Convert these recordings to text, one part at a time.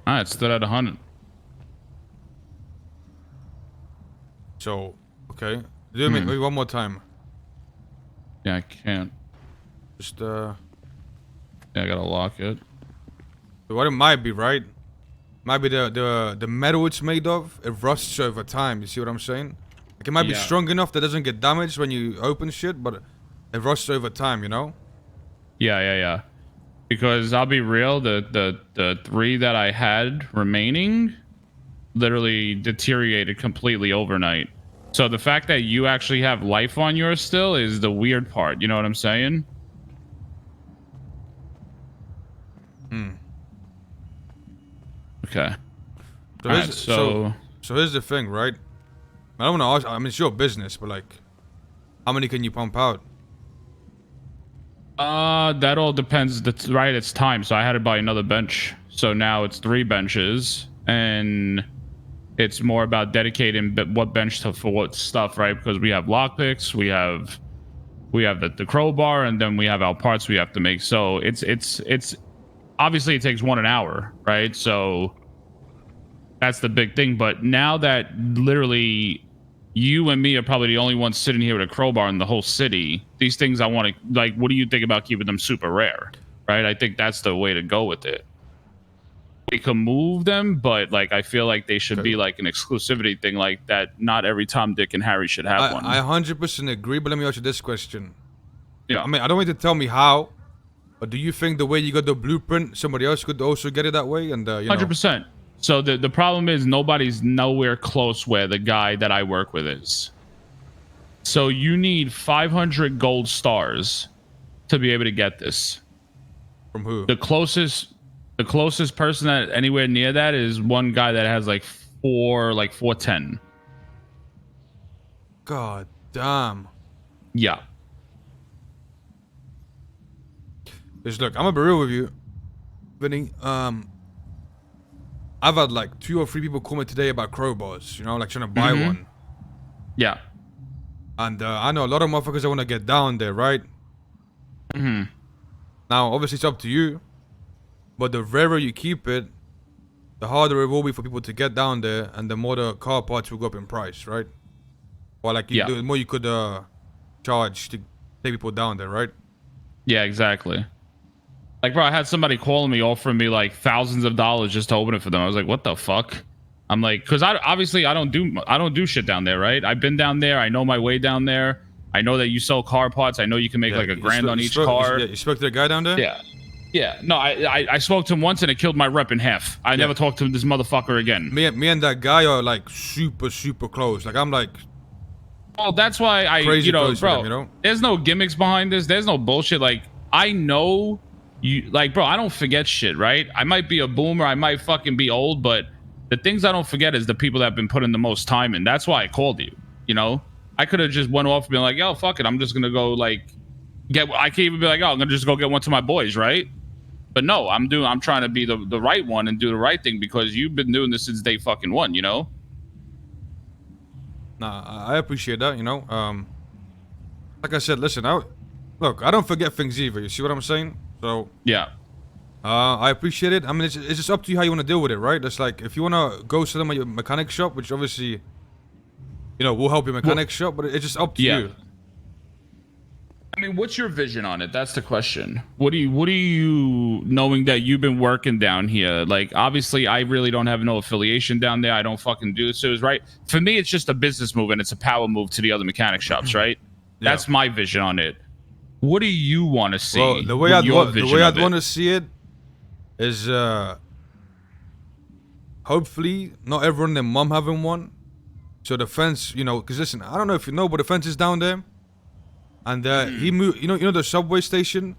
It stood at 100. So, okay. Do me maybe one more time. Yeah, I can't. Just Yeah, I gotta lock it. what it might be, right? Might be the metal it's made of. It rusts over time. You see what I'm saying? Like it might be Yeah. strong enough that it doesn't get damaged when you open shit, but it rusts over time. You know? Yeah. Because I'll be real, the 3 that I had remaining literally deteriorated completely overnight. So the fact that you actually have life on yours still is the weird part. You know what I'm saying? Okay. So All here's, right. so here's the thing, right? I don't want to ask. I mean, it's your business, but like, how many can you pump out? That all depends. That's right. It's time. So I had to buy another bench. So now it's 3 benches, and it's more about dedicating what bench to for what stuff, right? Because we have lockpicks, we have the crowbar, and then we have our parts we have to make. So it's obviously it takes an hour, right? So that's the big thing. But now that literally you and me are probably the only ones sitting here with a crowbar in the whole city, these things I want to like. What do you think about keeping them super rare, right? I think that's the way to go with it. We can move them, but like I feel like they should be like an exclusivity thing, like that. Not every Tom, Dick, and Harry should have one. I 100% agree, but let me ask you this question. Yeah. I mean, I don't want you to tell me how, but do you think the way you got the blueprint, somebody else could also get it that way? And you know, 100%. So the problem is nobody's nowhere close where the guy that I work with is. So you need 500 gold stars to be able to get this. From who? The closest person that anywhere near that is one guy that has like 410. God damn. Yeah. Just look, I'm gonna be real with you, Vinny. I've had like 2 or 3 people call me today about crowbars. You know, like trying to buy one. Yeah. And I know a lot of motherfuckers that want to get down there, right? Now, obviously, it's up to you. But the rarer you keep it, the harder it will be for people to get down there, and the more the car parts will go up in price, right? Or like you do, the more you could charge to take people down there, right? Yeah, exactly. Like, bro, I had somebody calling me offering me like thousands of dollars just to open it for them. I was like, what the fuck? I'm like, because I don't do shit down there, right? I've been down there. I know my way down there. I know that you sell car parts. I know you can make like $1,000 on each car. You spoke to the guy down there? Yeah. No, I spoke to him once and it killed my rep in half. I never talked to this motherfucker again. Me and that guy are like super close. Like I'm like. Well, that's why bro. There's no gimmicks behind this. There's no bullshit. Like I know you, like, bro. I don't forget shit, right? I might be a boomer. I might fucking be old, but the things I don't forget is the people that have been putting the most time in. That's why I called you. You know, I could have just went off and been like, yo, fuck it. I'm just gonna go like I can't even be like, oh, I'm gonna just go get one to my boys, right? But no, I'm trying to be the right one and do the right thing because you've been doing this since day fucking one, you know? Nah, I appreciate that, you know. Like I said, listen, look, I don't forget things either. You see what I'm saying? So yeah. I appreciate it. I mean, it's just up to you how you want to deal with it, right? It's like if you want to go to them at your mechanic shop, which obviously, you know, will help your mechanic shop, but it's just up to you. I mean, what's your vision on it? That's the question. What do you knowing that you've been working down here? Like, obviously, I really don't have no affiliation down there. I don't fucking do this. So it's right. For me, it's just a business move and it's a power move to the other mechanic shops, right? That's my vision on it. What do you want to see? Well, the way I'd want to see it is hopefully not everyone and their mom having one. So the fence, you know, because listen, I don't know if you know, but the fence is down there. And he moved, you know the subway station?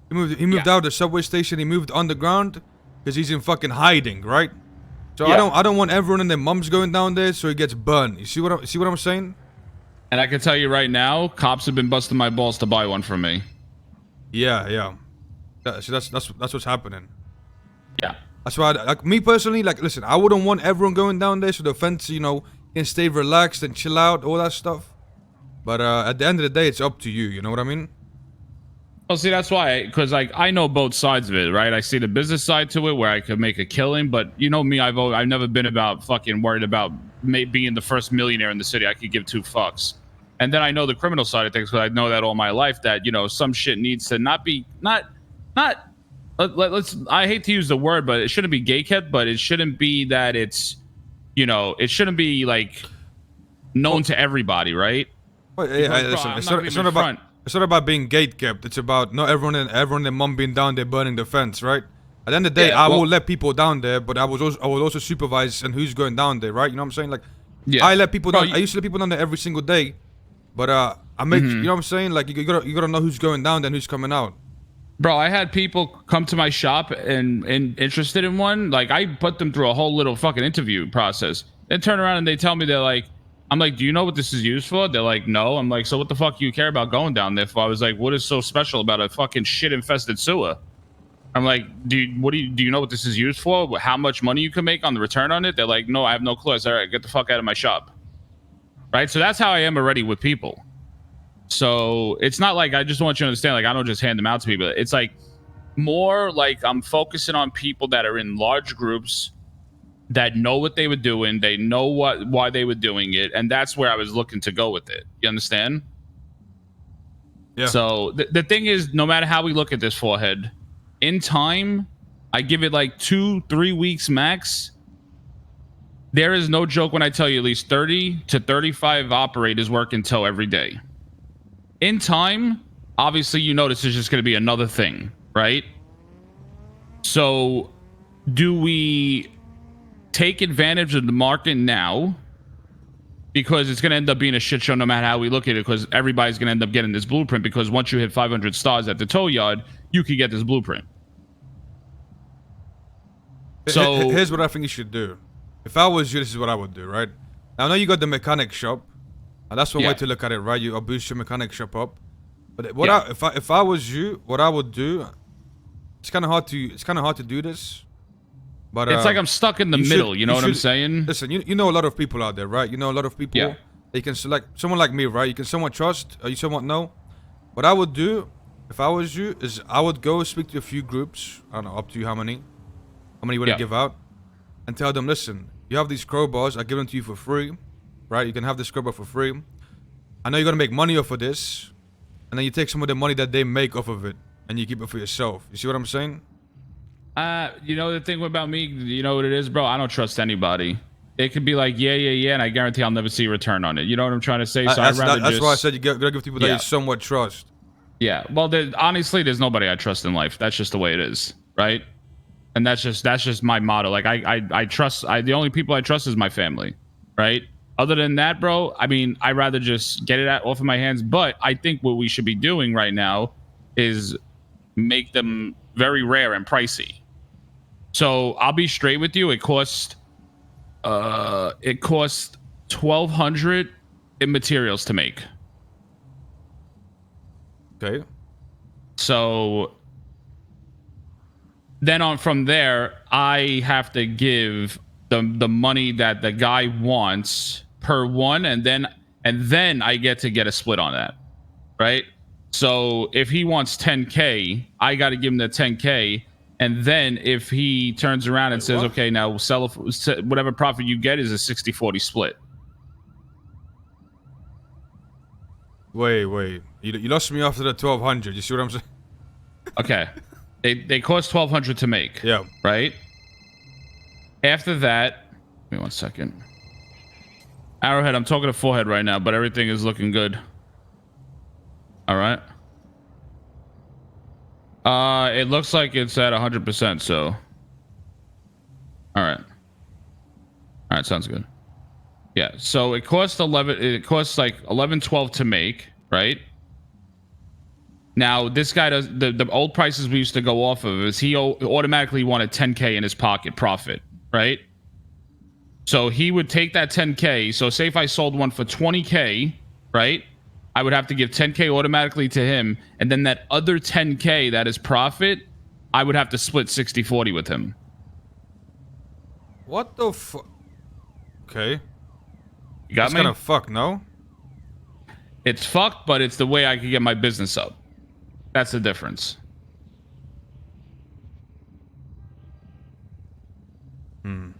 He moved out of the subway station, he moved underground because he's in fucking hiding, right? So I don't want everyone and their mums going down there so he gets burned. You see what I'm saying? And I can tell you right now, cops have been busting my balls to buy one from me. Yeah. So that's what's happening. Yeah. That's why, like me personally, like listen, I wouldn't want everyone going down there so the fence, you know, can stay relaxed and chill out, all that stuff. But at the end of the day, it's up to you. You know what I mean? Well, see, that's why, because like I know both sides of it, right? I see the business side to it where I could make a killing, but you know me, I've never been about fucking worried about being the first millionaire in the city. I could give two fucks. And then I know the criminal side of things because I know that all my life that some shit needs to not be not let's I hate to use the word, but it shouldn't be gatekept, but it shouldn't be that it's it shouldn't be like known to everybody, right? Well, Because, bro, listen, I'm it's not not, gonna it's be not about front. it's not about being gate kept. It's about not everyone and mom being down there burning the fence, right? At the end of the day, Yeah, I well- will let people down there, but I will also supervise and who's going down there, right? You know what I'm saying? Like, Yeah. I let people Bro, down. I used to let people down there every single day, but I make Mm-hmm. you know what I'm saying? Like, you gotta know who's going down there and who's coming out. Bro, I had people come to my shop and interested in one. Like, I put them through a whole little fucking interview process. Then turn around and they tell me, I'm like, do you know what this is used for? They're like, no. I'm like, so what the fuck do you care about going down there for? I was like, what is so special about a fucking shit infested sewer? I'm like, do you know what this is used for? How much money you can make on the return on it? They're like, no, I have no clue. I said, all right, get the fuck out of my shop. Right? So that's how I am already with people. So it's not like I just want you to understand, like I don't just hand them out to people. It's like more like I'm focusing on people that are in large groups that know what they were doing, they know why they were doing it, and that's where I was looking to go with it. You understand? Yeah. So the thing is, no matter how we look at this forehead, in time, I give it like 2-3 weeks max. There is no joke when I tell you at least 30 to 35 operators work until every day. In time, obviously, this is just going to be another thing, right? So, do we take advantage of the market now? Because it's going to end up being a shit show no matter how we look at it, because everybody's going to end up getting this blueprint, because once you hit 500 stars at the tow yard, you can get this blueprint. So Here's what I think you should do. If I was you, this is what I would do, right? Now, I know you got the mechanic shop, and that's one way Yeah. to look at it, right? You boost your mechanic shop up. But Yeah. if I was you, what I would do, it's kind of hard to do this. But it's like I'm stuck in the you middle. should- You know what I'm should- saying? Listen, you know a lot of people out there, right? You know a lot of people. Yeah. They can select someone like me, right? You can somewhat trust, or you somewhat know. What I would do, if I was you, is I would go speak to a few groups. I don't know, up to you how many would Yeah. I give out, and tell them, listen, you have these crowbars. I give them to you for free, right? You can have this crowbar for free. I know you're gonna make money off of this, and then you take some of the money that they make off of it, and you keep it for yourself. You see what I'm saying? The thing about me, you know what it is, bro? I don't trust anybody. It could be like, yeah, and I guarantee I'll never see a return on it. You know what I'm trying to say? So I'd rather That's just. why I said you gotta give people that Yeah. you somewhat trust. Yeah. Well, honestly, there's nobody I trust in life. That's just the way it is, right? And that's just my motto. Like I trust. The only people I trust is my family, right? Other than that, bro, I mean, I'd rather just get it off of my hands. But I think what we should be doing right now is make them very rare and pricey. So I'll be straight with you. It cost 1,200 in materials to make. Okay. So then on from there, I have to give the money that the guy wants per one, and then I get to get a split on that, right? So if he wants 10K, I got to give him the 10K, and then if he turns around and says, what? okay, now sell whatever profit you get is a 60-40 split. Wait. You lost me after the 1,200. You see what I'm saying? Okay, they cost 1,200 to make. Yeah. Right? After that, give me 1 second. Arrowhead, I'm talking to Forehead right now, but everything is looking good. All right. It looks like it's at 100%, so. All right. All right, sounds good. Yeah, so it costs like 11, 12 to make, right? Now, this guy does the old prices we used to go off of is he automatically wanted 10K in his pocket profit, right? So he would take that 10K. So say if I sold one for 20K, right? I would have to give 10K automatically to him. And then that other 10K that is profit, I would have to split 60-40 with him. What the fuck? Okay. You got That's me? kind of fucked, no? It's fucked, but it's the way I could get my business up. That's the difference. Hmm.